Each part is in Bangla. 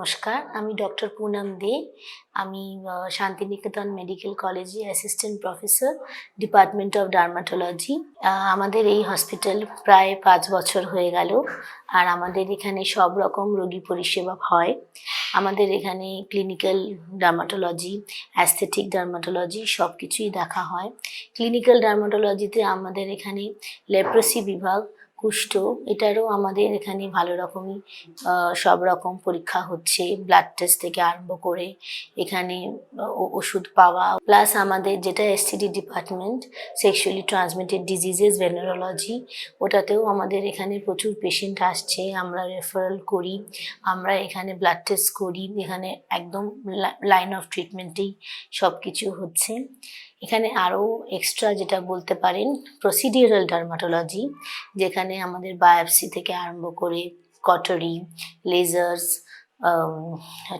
নমস্কার, আমি ডক্টর পুনম দে। আমি শান্তিনিকেতন মেডিকেল কলেজে assistant professor, department of dermatology. আমাদের এই হসপিটাল প্রায় ৫ বছর হয়ে গেল। আর আমাদের এখানে সব রকম রোগী পরিষেবা হয়। আমাদের এখানে ক্লিনিক্যাল ডার্মাটোলজি, অ্যাস্থেটিক ডার্মাটোলজি সব কিছুই দেখা হয়। ক্লিনিক্যাল ডার্মাটোলজিতে আমাদের এখানে লেপ্রোসি বিভাগ, কুষ্ঠ, এটারও আমাদের এখানে ভালো রকমই সব রকম পরীক্ষা হচ্ছে, ব্লাড টেস্ট থেকে আরম্ভ করে এখানে ওষুধ পাওয়া। প্লাস আমাদের যেটা STD department, sexually transmitted diseases venereology, ওটাতেও আমাদের এখানে প্রচুর পেশেন্ট আসছে। আমরা রেফারেল করি, আমরা এখানে ব্লাড টেস্ট করি। এখানে একদম লাইন অফ ট্রিটমেন্টেই সব কিছু হচ্ছে। এখানে আরও এক্সট্রা যেটা বলতে পারেন প্রসিডিউরাল ডার্মাটোলজি, যেখানে আমাদের বায়োপসি থেকে আরম্ভ করে কটারি, লেজার্স,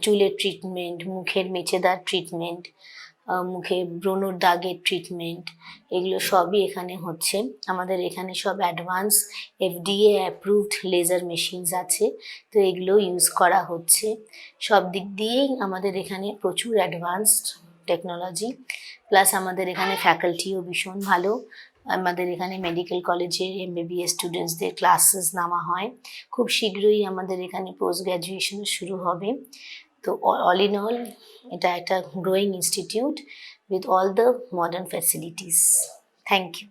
চুলের ট্রিটমেন্ট, মুখের মেচেদার ট্রিটমেন্ট, মুখে ব্রণর দাগের ট্রিটমেন্ট, এগুলো সবই এখানে হচ্ছে। আমাদের এখানে সব advance FDA approved laser machines আছে, তো এগুলো ইউজ করা হচ্ছে। সব দিক দিয়েই আমাদের এখানে প্রচুর অ্যাডভান্সড টেকনোলজি। প্লাস আমাদের এখানে ফ্যাকাল্টিও ভীষণ ভালো। আমাদের এখানে মেডিকেল কলেজের MBBS স্টুডেন্টসদের ক্লাসেস নেওয়া হয়। খুব শীঘ্রই আমাদের এখানে পোস্ট গ্র্যাজুয়েশন শুরু হবে। তো অল ইন অল এটা একটা growing institute with all the modern facilities. Thank you.